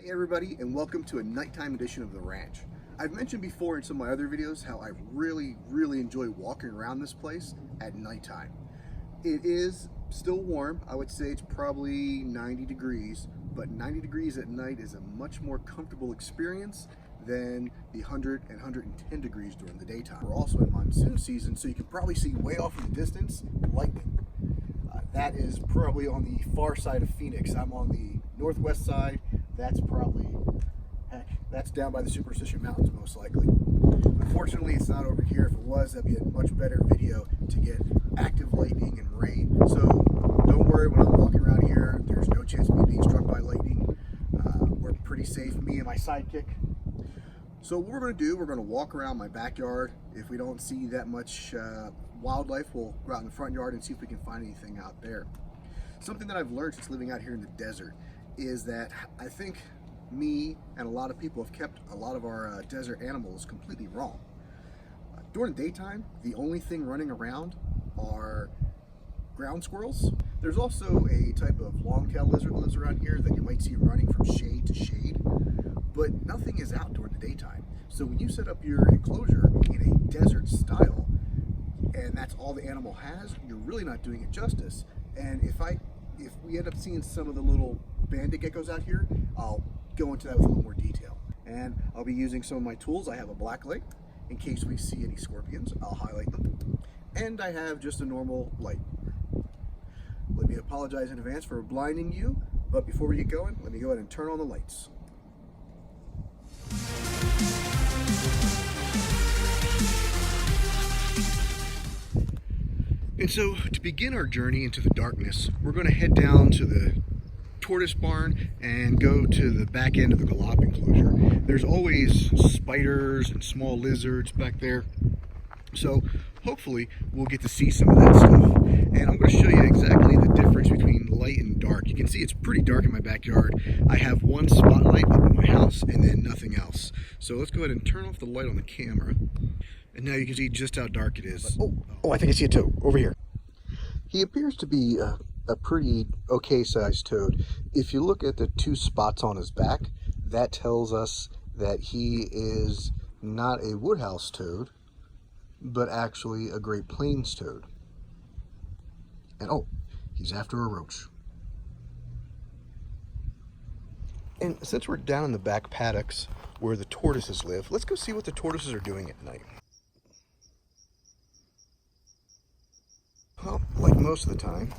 Hey everybody, and welcome to a nighttime edition of The Ranch. I've mentioned before in some of my other videos how I really enjoy walking around this place at nighttime. It is still warm. I would say it's probably 90 degrees, but 90 degrees at night is a much more comfortable experience than the 100 and 110 degrees during the daytime. We're also in monsoon season, so you can probably see way off in the distance lightning. That is probably on the far side of Phoenix. I'm on the northwest side. That's probably, heck, that's down by the Superstition Mountains most likely. Unfortunately, it's not over here. If it was, that'd be a much better video to get active lightning and rain. So don't worry, when I'm walking around here, there's no chance of me being struck by lightning. We're pretty safe, me and my sidekick. So what we're going to do, we're going to walk around my backyard. If we don't see that much wildlife, we'll go out in the front yard and see if we can find anything out there. Something that I've learned since living out here in the desert is that I think me and a lot of people have kept a lot of our desert animals completely wrong. During the daytime, the only thing running around are ground squirrels. There's also a type of long-tailed lizard that lives around here that you might see running from shade to shade, but nothing is out during the daytime. So when you set up your enclosure in a desert style, and that's all the animal has, you're really not doing it justice. And if we end up seeing some of the little banded geckos out here, I'll go into that with a little more detail. And I'll be using some of my tools. I have a black light in case we see any scorpions. I'll highlight them. And I have just a normal light. Let me apologize in advance for blinding you, but before we get going, let me go ahead and turn on the lights. And so, to begin our journey into the darkness, we're going to head down to the Tortoise Barn and go to the back end of the Galop enclosure. There's always spiders and small lizards back there, so hopefully we'll get to see some of that stuff. And I'm going to show you exactly the difference between light and dark. You can see it's pretty dark in my backyard. I have one spotlight up in my house and then nothing else. So let's go ahead and turn off the light on the camera. And now you can see just how dark it is. Oh, I think I see a toad over here. He appears to be a pretty okay sized toad. If you look at the two spots on his back, that tells us that he is not a woodhouse toad, but actually a Great Plains toad. And oh, he's after a roach. And since we're down in the back paddocks where the tortoises live, let's go see what the tortoises are doing at night. Well, like most of the time,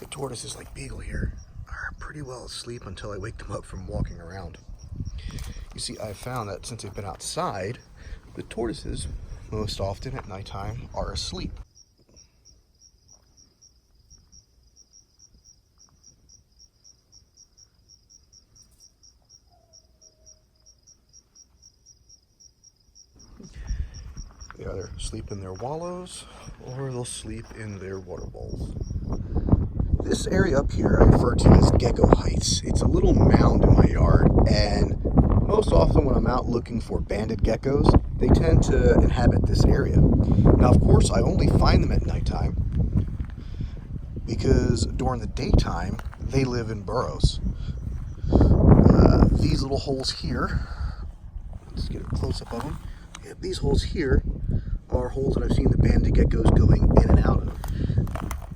the tortoises, like Beagle here, are pretty well asleep until I wake them up from walking around. You see, I've found that since they've been outside, the tortoises, most often at nighttime, are asleep. They either sleep in their wallows or they'll sleep in their water bowls. This area up here I refer to as Gecko Heights. It's a little mound in my yard, and most often when I'm out looking for banded geckos, they tend to inhabit this area. Now, of course, I only find them at nighttime because during the daytime, they live in burrows. These little holes here, let's get a close-up of them. Yeah, these holes here are holes that I've seen the banded geckos going in and out of.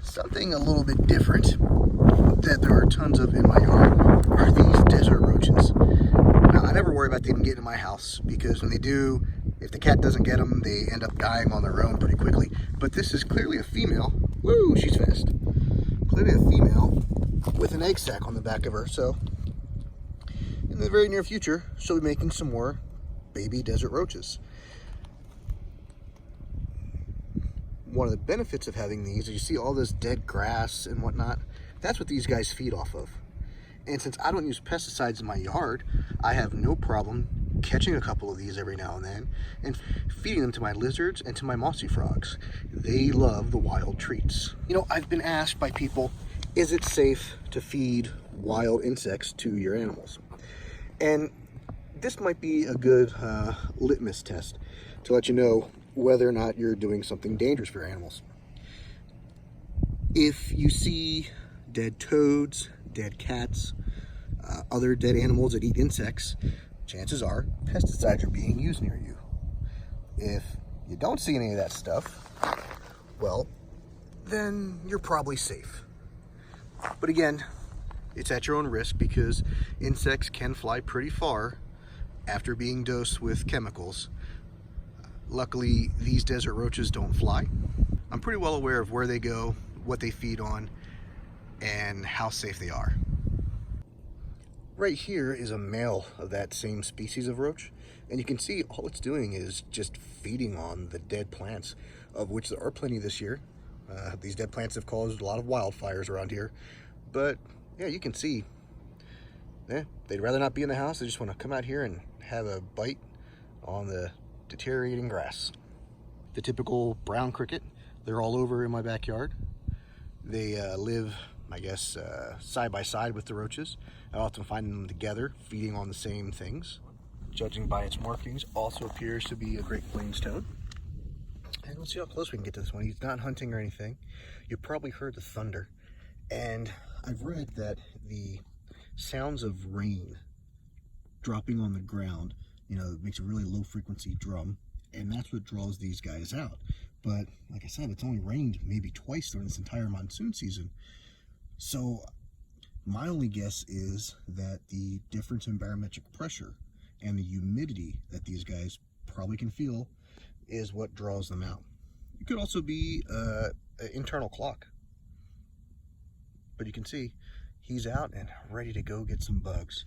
Something a little bit different that there are tons of in my yard are these desert roaches. Now, I never worry about them getting in my house because when they do, if the cat doesn't get them, they end up dying on their own pretty quickly. But this is clearly a female. Woo, she's fast. Clearly a female with an egg sac on the back of her. So in the very near future, she'll be making some more baby desert roaches. One of the benefits of having these is you see all this dead grass and whatnot. That's what these guys feed off of. And since I don't use pesticides in my yard, I have no problem catching a couple of these every now and then and feeding them to my lizards and to my mossy frogs. They love the wild treats. You know, I've been asked by people, is it safe to feed wild insects to your animals? And this might be a good litmus test to let you know whether or not you're doing something dangerous for your animals. If you see dead toads, dead cats, other dead animals that eat insects, chances are pesticides are being used near you. If you don't see any of that stuff, well, then you're probably safe. But again, it's at your own risk because insects can fly pretty far after being dosed with chemicals. Luckily, these desert roaches don't fly. I'm pretty well aware of where they go, what they feed on, and how safe they are. Right here is a male of that same species of roach, and you can see all it's doing is just feeding on the dead plants, of which there are plenty this year. These dead plants have caused a lot of wildfires around here, but yeah, you can see they'd rather not be in the house. They just want to come out here and have a bite on the deteriorating grass. The typical brown cricket, they're all over in my backyard. They live, I guess, side by side with the roaches. I often find them together, feeding on the same things. Judging by its markings, also appears to be a Great Plains toad. And let's see how close we can get to this one. He's not hunting or anything. You probably heard the thunder. And I've read that the sounds of rain dropping on the ground, makes a really low frequency drum, and that's what draws these guys out. But like I said, it's only rained maybe twice during this entire monsoon season. So my only guess is that the difference in barometric pressure and the humidity that these guys probably can feel is what draws them out. It could also be an internal clock. But you can see he's out and ready to go get some bugs.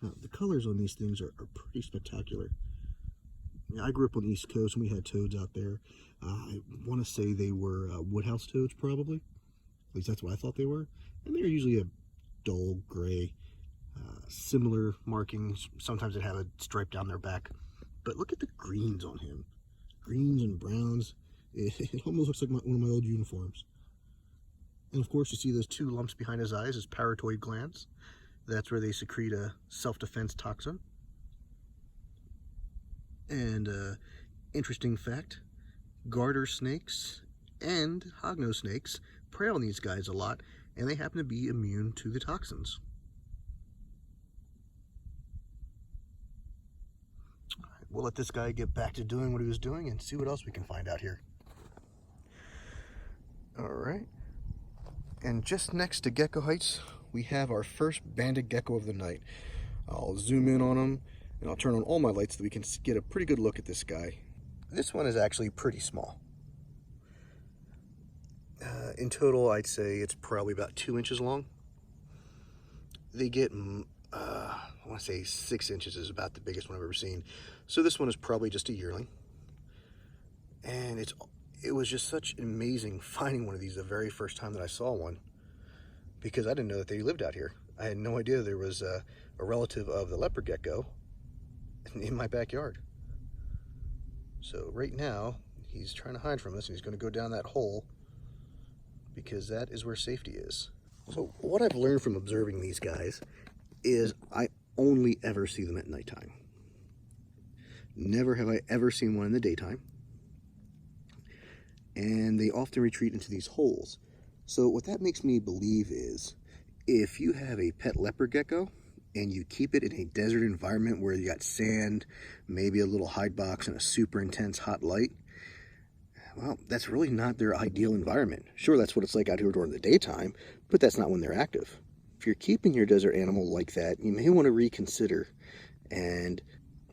Now, the colors on these things are pretty spectacular. I grew up on the East Coast and we had toads out there. I want to say they were woodhouse toads, probably. At least that's what I thought they were. And they're usually a dull gray, similar markings. Sometimes they have a stripe down their back. But look at the greens on him. Greens and browns. It almost looks like one of my old uniforms. And of course, you see those two lumps behind his eyes as parotoid glands. That's where they secrete a self-defense toxin. And interesting fact, garter snakes and hognose snakes prey on these guys a lot, and they happen to be immune to the toxins. All right, we'll let this guy get back to doing what he was doing and see what else we can find out here. All right, and just next to Gecko Heights, we have our first banded gecko of the night. I'll zoom in on him and I'll turn on all my lights so we can get a pretty good look at this guy. This one is actually pretty small. In total, I'd say it's probably about 2 inches long. They get, I want to say 6 inches is about the biggest one I've ever seen. So this one is probably just a yearling. And it was just such amazing finding one of these the very first time that I saw one, because I didn't know that they lived out here. I had no idea there was a relative of the leopard gecko in my backyard. So right now, he's trying to hide from us, and he's going to go down that hole because that is where safety is. So what I've learned from observing these guys is I only ever see them at nighttime. Never have I ever seen one in the daytime. And they often retreat into these holes. So what that makes me believe is, if you have a pet leopard gecko and you keep it in a desert environment where you got sand, maybe a little hide box and a super intense hot light, well, that's really not their ideal environment. Sure, that's what it's like out here during the daytime, but that's not when they're active. If you're keeping your desert animal like that, you may want to reconsider and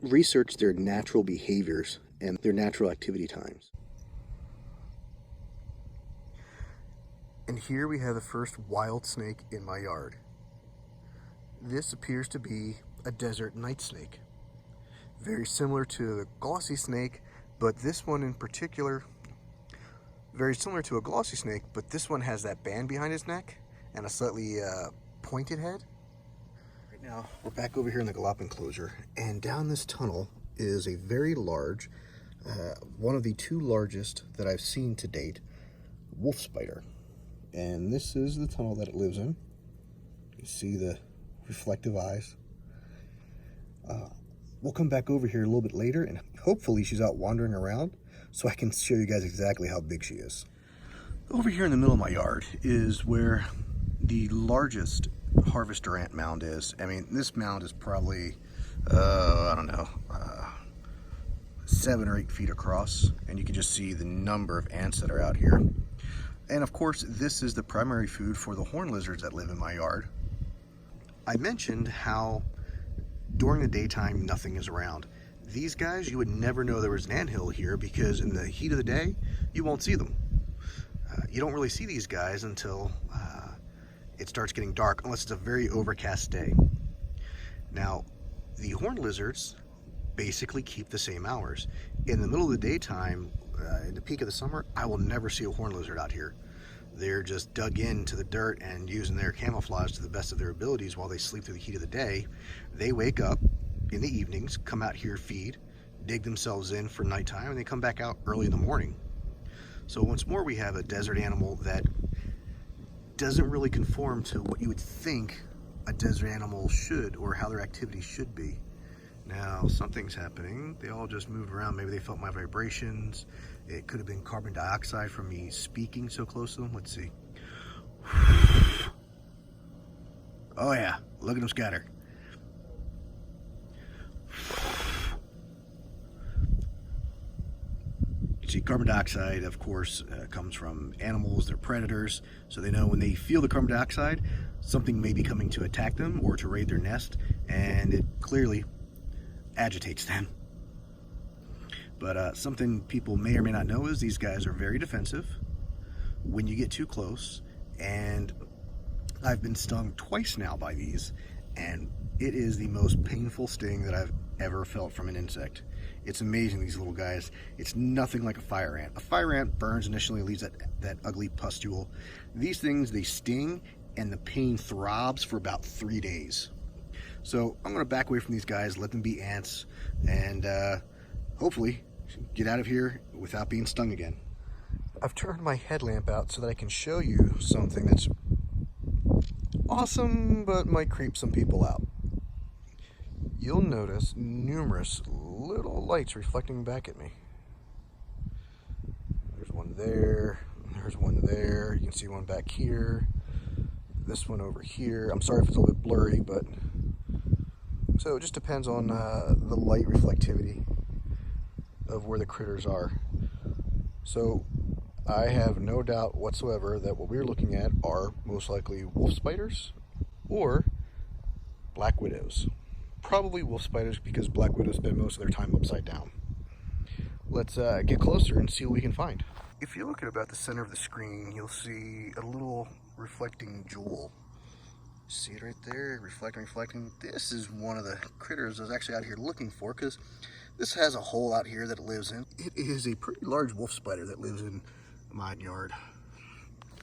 research their natural behaviors and their natural activity times. And here we have the first wild snake in my yard. This appears to be a desert night snake. Very similar to the glossy snake, but this one in particular, very similar to a glossy snake, but this one has that band behind his neck and a slightly pointed head. Right now, we're back over here in the Galop enclosure, and down this tunnel is a very large, one of the 2 largest that I've seen to date, wolf spider. And this is the tunnel that it lives in. You see the reflective eyes. We'll come back over here a little bit later, and hopefully she's out wandering around so I can show you guys exactly how big she is. Over here in the middle of my yard is where the largest harvester ant mound is. I mean, this mound is probably, I don't know, 7 or 8 feet across, and you can just see the number of ants that are out here. And of course, this is the primary food for the horned lizards that live in my yard. I mentioned how during the daytime, nothing is around. These guys, you would never know there was an anthill here because in the heat of the day, you won't see them. You don't really see these guys until it starts getting dark, unless it's a very overcast day. Now, the horned lizards basically keep the same hours. In the middle of the daytime, in the peak of the summer, I will never see a horned lizard out here. They're just dug into the dirt and using their camouflage to the best of their abilities while they sleep through the heat of the day. They wake up in the evenings, come out here, feed, dig themselves in for nighttime, and they come back out early in the morning. So once more, we have a desert animal that doesn't really conform to what you would think a desert animal should, or how their activities should be. Now, something's happening. They all just moved around. Maybe they felt my vibrations. It could have been carbon dioxide from me speaking so close to them. Let's see. Oh yeah, look at them scatter. See, carbon dioxide, of course, comes from animals. They're predators, so they know when they feel the carbon dioxide, something may be coming to attack them or to raid their nest, and it clearly agitates them. But something people may or may not know is these guys are very defensive when you get too close, and I've been stung twice now by these, and it is the most painful sting that I've ever felt from an insect. It's amazing, these little guys. It's nothing like a fire ant. A fire ant burns initially, leaves that ugly pustule. These things, they sting, and the pain throbs for about 3 days. So I'm going to back away from these guys, let them be ants, and hopefully get out of here without being stung again. I've turned my headlamp out so that I can show you something that's awesome, but might creep some people out. You'll notice numerous little lights reflecting back at me. There's one there, there's one there, you can see one back here, this one over here. I'm sorry if it's a little bit blurry, but so it just depends on the light reflectivity of where the critters are. So I have no doubt whatsoever that what we're looking at are most likely wolf spiders or black widows. Probably wolf spiders because black widows spend most of their time upside down. Let's get closer and see what we can find. If you look at about the center of the screen, you'll see a little reflecting jewel. See it right there, reflecting. This is one of the critters I was actually out here looking for, because this has a hole out here that it lives in. It is a pretty large wolf spider that lives in my yard.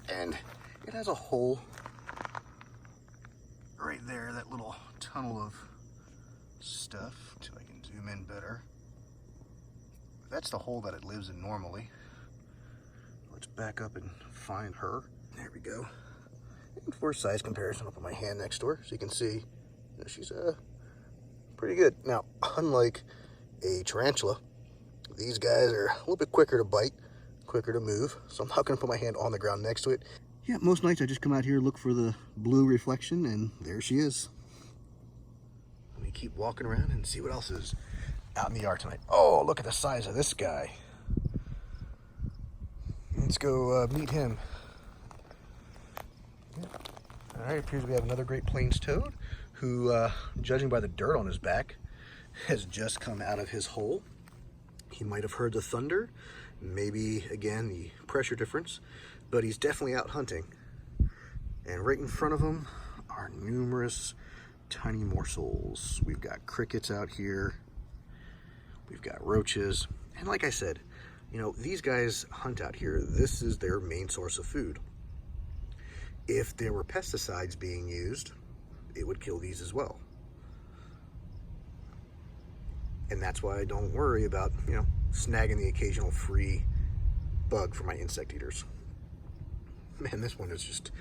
And it has a hole right there, that little tunnel of stuff, so I can zoom in better. That's the hole that it lives in normally. Let's back up and find her. There we go. And for size comparison, I'll put my hand next to her so you can see she's pretty good. Now, unlike a tarantula, these guys are a little bit quicker to bite, quicker to move, so I'm not going to put my hand on the ground next to it. Yeah, most nights I just come out here, look for the blue reflection, and there she is. Let me keep walking around and see what else is out in the yard tonight. Oh, look at the size of this guy. Let's go meet him. All right, appears we have another Great Plains toad who, judging by the dirt on his back, has just come out of his hole. He might have heard the thunder, maybe, again, the pressure difference, but he's definitely out hunting. And right in front of him are numerous tiny morsels. We've got crickets out here. We've got roaches. And like I said, you know, these guys hunt out here. This is their main source of food. If there were pesticides being used, it would kill these as well. And that's why I don't worry about, you know, snagging the occasional free bug for my insect eaters. Man, this one is just,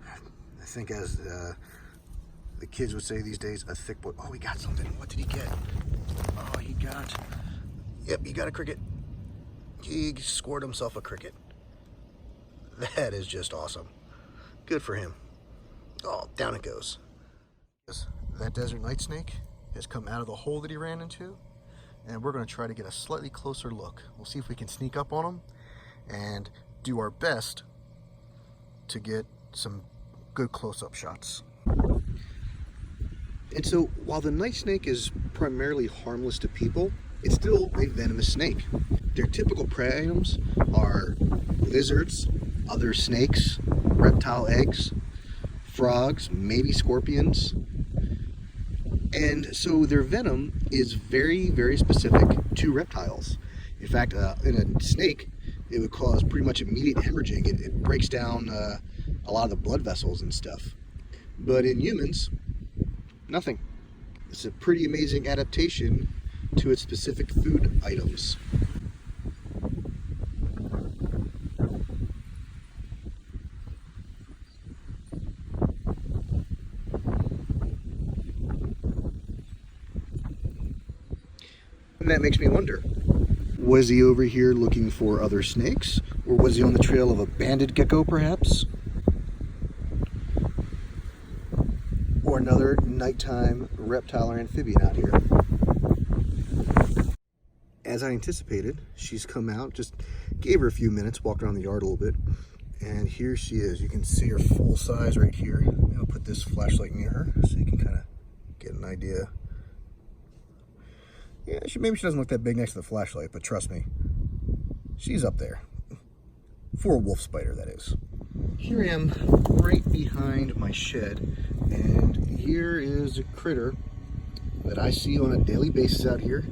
I think as the kids would say these days, a thick boy. Oh, he got something. What did he get? Oh, yep, he got a cricket. He scored himself a cricket. That is just awesome. Good for him. Oh, down it goes. That desert night snake has come out of the hole that he ran into, and we're going to try to get a slightly closer look. We'll see if we can sneak up on him and do our best to get some good close-up shots. And so while the night snake is primarily harmless to people, it's still a venomous snake. Their typical prey items are lizards, other snakes, reptile eggs, frogs, maybe scorpions. And so their venom is very, very specific to reptiles. In fact, in a snake, it would cause pretty much immediate hemorrhaging. It breaks down a lot of the blood vessels and stuff. But in humans, nothing. It's a pretty amazing adaptation to its specific food items. And that makes me wonder, was he over here looking for other snakes? Or was he on the trail of a banded gecko, perhaps? Or another nighttime reptile or amphibian out here? As I anticipated, she's come out, just gave her a few minutes, walked around the yard a little bit, and here she is. You can see her full size right here. I'll put this flashlight near her so you can kind of get an idea. Yeah, maybe she doesn't look that big next to the flashlight, but trust me, she's up there. For a wolf spider, that is. Here I am right behind my shed, and here is a critter that I see on a daily basis out here,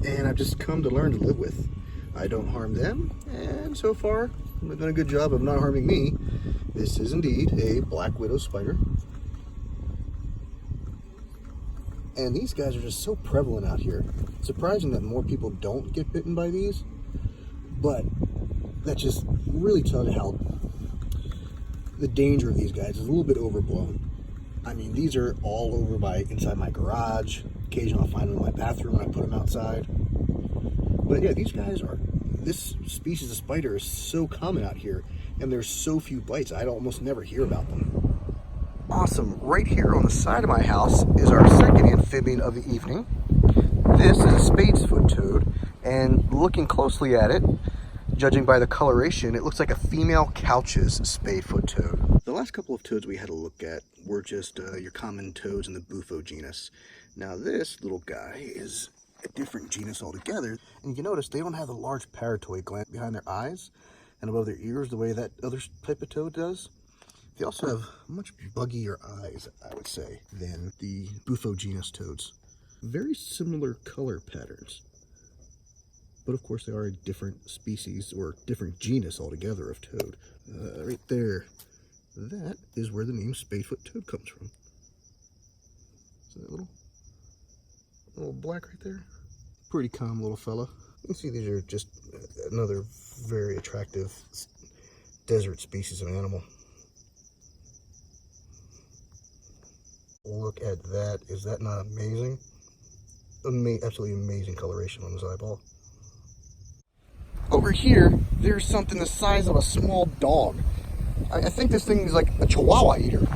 and I've just come to learn to live with. I don't harm them, and so far, they've done a good job of not harming me. This is indeed a black widow spider. And these guys are just so prevalent out here. It's surprising that more people don't get bitten by these, but that just really tells you how the danger of these guys is a little bit overblown. I mean, these are all over inside my garage. Occasionally I'll find them in my bathroom when I put them outside. But yeah, these guys are, this species of spider is so common out here, and there's so few bites, I'd almost never hear about them. Awesome. Right here on the side of my house is our second amphibian of the evening. This is a spade's foot toad, and looking closely at it, judging by the coloration, it looks like a female Couch's spadefoot toad. The last couple of toads we had a look at were just your common toads in the Bufo genus. Now this little guy is a different genus altogether, and you can notice they don't have the large parotoid gland behind their eyes and above their ears the way that other type of toad does. They also have much buggier eyes, I would say, than the Bufo genus toads. Very similar color patterns. But of course they are a different species, or different genus altogether of toad. Right there, that is where the name spadefoot toad comes from. See that little black right there? Pretty calm little fella. You can see these are just another very attractive desert species of animal. Look at that. Is that not amazing? Absolutely amazing coloration on his eyeball. Over here, there's something the size of a small dog. I think this thing is like a Chihuahua eater.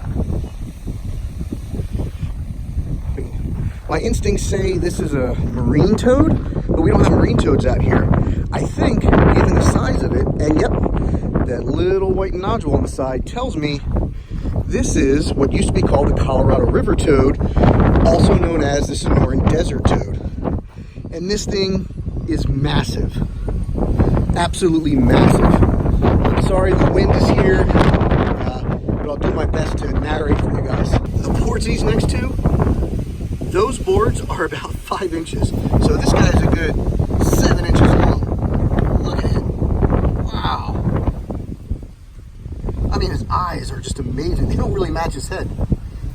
My instincts say this is a marine toad, but we don't have marine toads out here. I think, given the size of it, and yep, that little white nodule on the side tells me this is what used to be called the Colorado River toad, also known as the Sonoran Desert toad. And this thing is massive. Absolutely massive. I'm sorry the wind is here, but I'll do my best to narrate for you guys. The boards he's next to, those boards are about 5 inches. So this guy is a good 7 inches long. Look at him. Wow. I mean, his eyes are just amazing. They don't really match his head.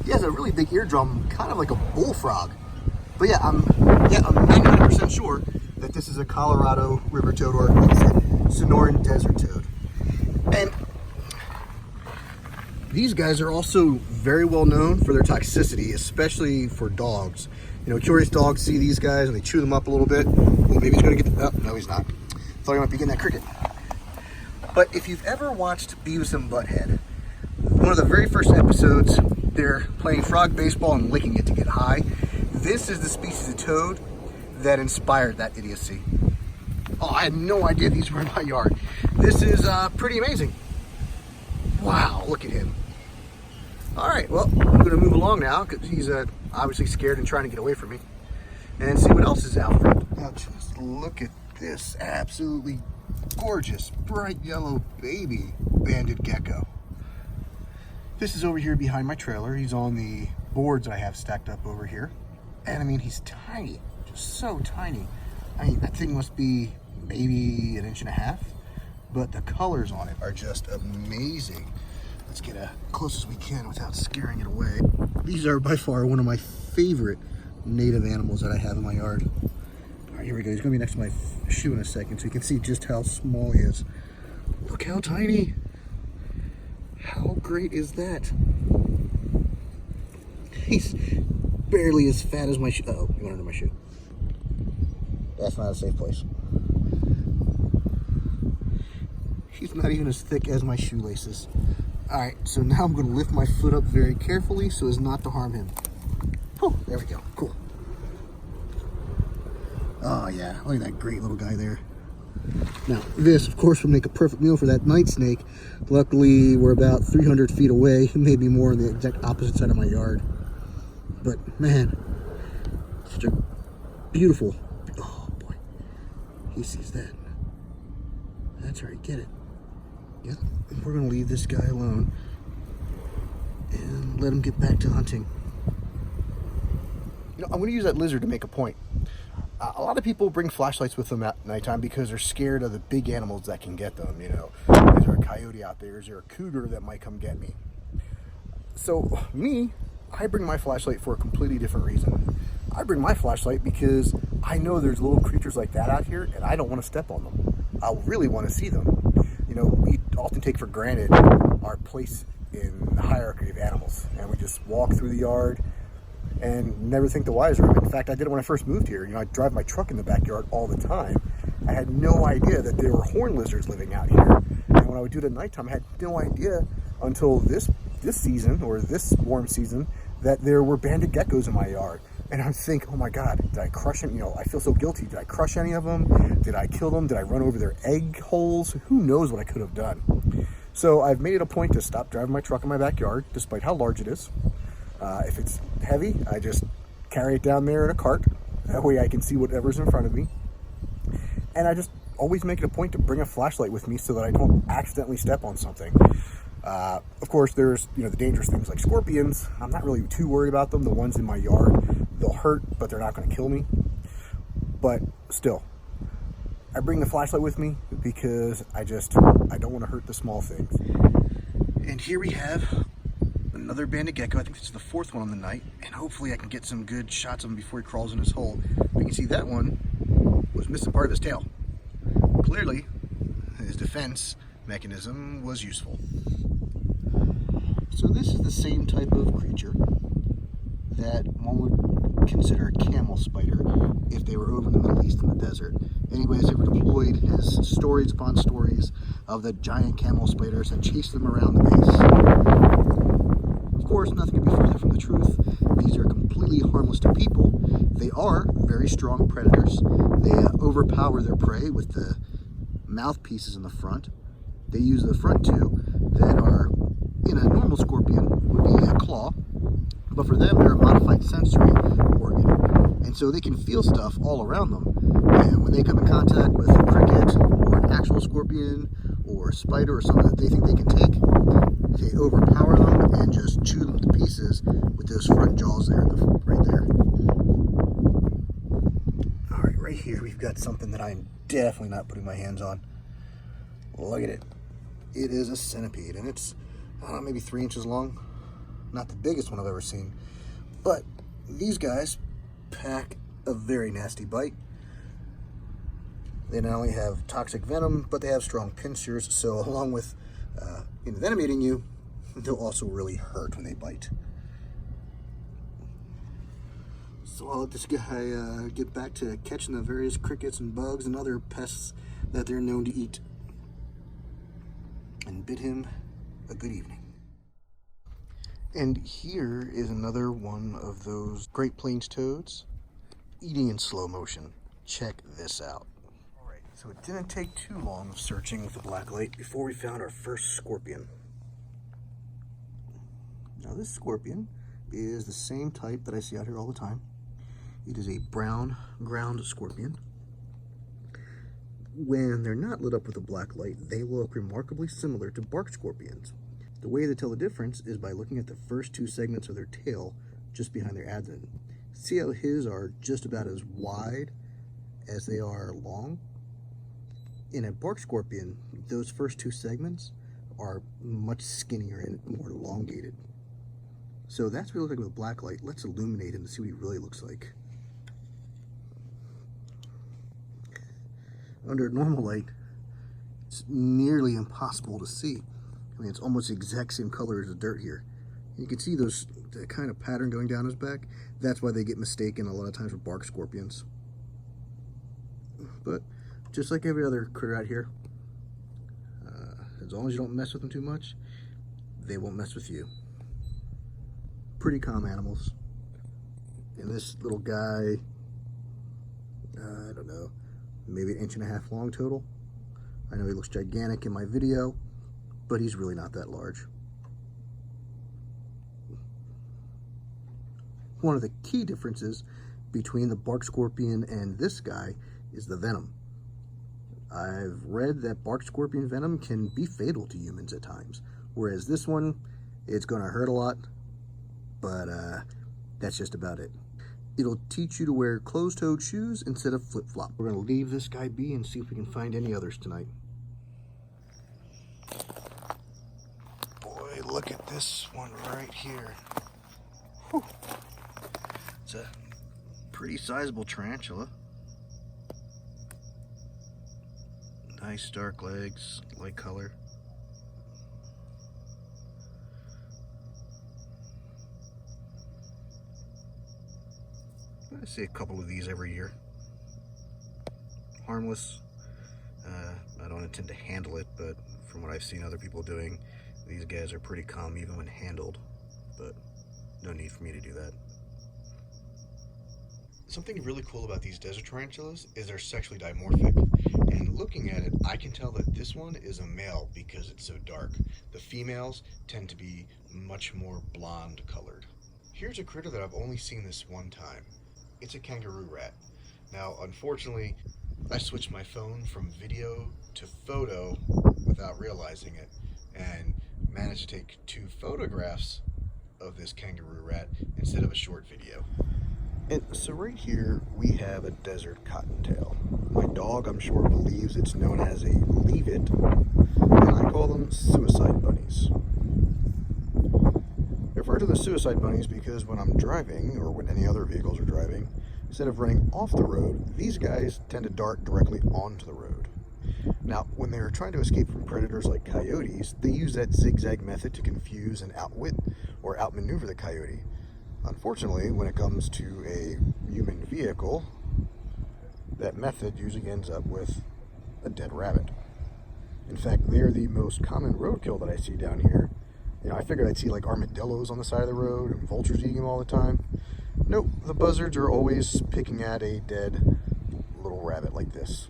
He has a really big eardrum, kind of like a bullfrog. But yeah, I'm 99% sure that this is a Colorado river toad, or like I said, Sonoran desert toad. And these guys are also very well known for their toxicity, especially for dogs. You know, curious dogs see these guys and they chew them up a little bit. Well, maybe he's gonna get, oh, no he's not. Thought he might be getting that cricket. But if you've ever watched Beavis and Butthead, one of the very first episodes, they're playing frog baseball and licking it to get high. This is the species of toad that inspired that idiocy. Oh, I had no idea these were in my yard. This is pretty amazing. Wow, look at him. All right, well, I'm gonna move along now because he's obviously scared and trying to get away from me, and see what else is out there. Now just look at this absolutely gorgeous, bright yellow baby banded gecko. This is over here behind my trailer. He's on the boards I have stacked up over here. And I mean, he's tiny, just so tiny. I mean, that thing must be maybe 1.5 inches, but the colors on it are just amazing. Let's get as close as we can without scaring it away. These are by far one of my favorite native animals that I have in my yard. All right, here we go. He's gonna be next to my shoe in a second so you can see just how small he is. Look how tiny. How great is that? He's barely as fat as my shoe. Uh-oh, he went under my shoe. That's not a safe place. He's not even as thick as my shoelaces. All right, so now I'm gonna lift my foot up very carefully so as not to harm him. Oh, there we go, cool. Oh yeah, look at that great little guy there. Now, this, of course, would make a perfect meal for that night snake. Luckily, we're about 300 feet away, maybe more on the exact opposite side of my yard. But, man, such a beautiful, oh boy, he sees that. That's right, get it. Yep, we're gonna leave this guy alone and let him get back to hunting. You know, I'm gonna use that lizard to make a point. A lot of people bring flashlights with them at nighttime because they're scared of the big animals that can get them, you know. Is there a coyote out there? Is there a cougar that might come get me? So me, I bring my flashlight for a completely different reason. I bring my flashlight because I know there's little creatures like that out here and I don't want to step on them. I really want to see them. You know, we often take for granted our place in the hierarchy of animals and we just walk through the yard and never think the wiser of it. In fact, I did it when I first moved here. You know, I drive my truck in the backyard all the time. I had no idea that there were horned lizards living out here. And when I would do it at nighttime, I had no idea until this season, or this warm season, that there were banded geckos in my yard. And I would think, oh my God, did I crush any? You know, I feel so guilty. Did I crush any of them? Did I kill them? Did I run over their egg holes? Who knows what I could have done? So I've made it a point to stop driving my truck in my backyard, despite how large it is. If it's heavy, I just carry it down there in a cart. That way I can see whatever's in front of me. And I just always make it a point to bring a flashlight with me so that I don't accidentally step on something. Of course, there's, you know, the dangerous things like scorpions. I'm not really too worried about them. The ones in my yard, they'll hurt, but they're not going to kill me. But still, I bring the flashlight with me because I don't want to hurt the small things. And here we have another banded gecko. I think this is the 4th one on the night, and hopefully I can get some good shots of him before he crawls in his hole. But you can see that one was missing part of his tail. Clearly, his defense mechanism was useful. So this is the same type of creature that one would consider a camel spider if they were over in the Middle East in the desert. Anybody who's ever deployed has stories upon stories of the giant camel spiders that chase them around the base. Of course, nothing could be further from the truth. These are completely harmless to people. They are very strong predators. They overpower their prey with the mouthpieces in the front. They use the front two that are, in a normal scorpion, would be a claw. But for them, they're a modified sensory organ. And so they can feel stuff all around them. And when they come in contact with a cricket or an actual scorpion or a spider or something that they think they can take, they overpower them and just chew them to pieces with those front jaws there, right there. All right, right here we've got something that I'm definitely not putting my hands on. Look at it. It is a centipede, and it's, I don't know, maybe 3 inches long. Not the biggest one I've ever seen, but these guys pack a very nasty bite. They not only have toxic venom, but they have strong pincers, so along with envenomating you, they'll also really hurt when they bite. So I'll let this guy get back to catching the various crickets and bugs and other pests that they're known to eat. and bid him a good evening. And here is another one of those Great Plains toads eating in slow motion. Check this out. Alright, so it didn't take too long of searching with the blacklight before we found our first scorpion. Now this scorpion is the same type that I see out here all the time. It is a brown ground scorpion. When they're not lit up with a black light, they look remarkably similar to bark scorpions. The way to tell the difference is by looking at the first two segments of their tail just behind their abdomen. See how his are just about as wide as they are long? In a bark scorpion, those first two segments are much skinnier and more elongated. So that's what he looks like with a black light. Let's illuminate him to see what he really looks like. Under normal light, it's nearly impossible to see. I mean, it's almost the exact same color as the dirt here. You can see the kind of pattern going down his back. That's why they get mistaken a lot of times with bark scorpions. But just like every other critter out here, as long as you don't mess with them too much, they won't mess with you. Pretty calm animals. And this little guy, I don't know, maybe 1.5 inches long total. I know he looks gigantic in my video, but he's really not that large. One of the key differences between the bark scorpion and this guy is the venom. I've read that bark scorpion venom can be fatal to humans at times, whereas this one, it's going to hurt a lot, but that's just about it. It'll teach you to wear closed-toed shoes instead of flip-flop. We're going to leave this guy be and see if we can find any others tonight. Boy, look at this one right here. Whew. It's a pretty sizable tarantula. Nice dark legs, light color. I see a couple of these every year. Harmless. I don't intend to handle it, but from what I've seen other people doing, these guys are pretty calm even when handled, but no need for me to do that. Something really cool about these desert tarantulas is they're sexually dimorphic, and looking at it, I can tell that this one is a male because it's so dark. The females tend to be much more blonde colored. Here's a critter that I've only seen this one time. It's a kangaroo rat. Now, unfortunately, I switched my phone from video to photo without realizing it, and managed to take 2 photographs of this kangaroo rat instead of a short video. And so right here, we have a desert cottontail. My dog, I'm sure, believes it's known as a leave it, and I call them suicide bunnies. I refer to the suicide bunnies because when I'm driving, or when any other vehicles are driving, instead of running off the road, these guys tend to dart directly onto the road. Now, when they're trying to escape from predators like coyotes, they use that zigzag method to confuse and outwit or outmaneuver the coyote. Unfortunately, when it comes to a human vehicle, that method usually ends up with a dead rabbit. In fact, they're the most common roadkill that I see down here. You know, I figured I'd see like armadillos on the side of the road and vultures eating them all the time. Nope, the buzzards are always picking at a dead little rabbit like this.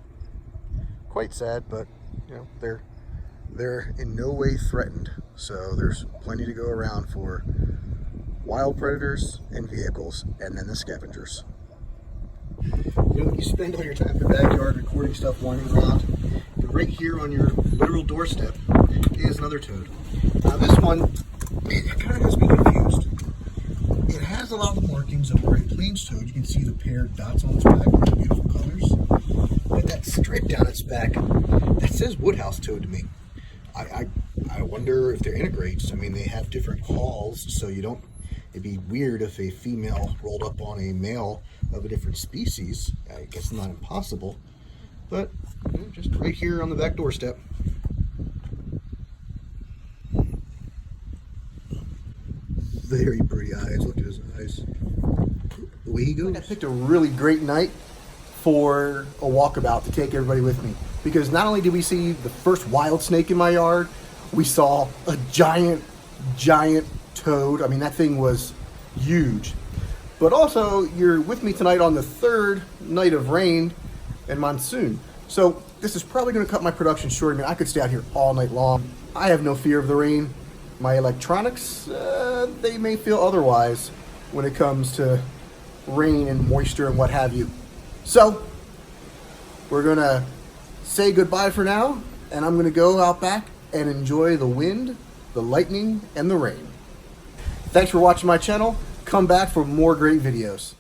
Quite sad, but you know, they're in no way threatened. So there's plenty to go around for wild predators and vehicles, and then the scavengers. You know, you spend all your time in the backyard recording stuff wandering around, and right here on your literal doorstep is another toad. Now this one, it kind of has me confused. It has a lot of the markings of a Great Plains toad. You can see the paired dots on its back, really beautiful colors. But that strip down its back, that says woodhouse toad to me. I wonder if they're integrates. I mean, they have different calls, so you don't. It'd be weird if a female rolled up on a male of a different species. I guess not impossible, but you know, just right here on the back doorstep. Very pretty eyes. Look at his eyes. The way he goes. I picked a really great night for a walkabout to take everybody with me, because not only did we see the first wild snake in my yard, we saw a giant toad. I mean, that thing was huge. But also, you're with me tonight on the third night of rain and monsoon. So this is probably going to cut my production short. I mean, I could stay out here all night long. I have no fear of the rain. My electronics, they may feel otherwise when it comes to rain and moisture and what have you. So we're going to say goodbye for now, and I'm going to go out back and enjoy the wind, the lightning, and the rain. Thanks for watching my channel. Come back for more great videos.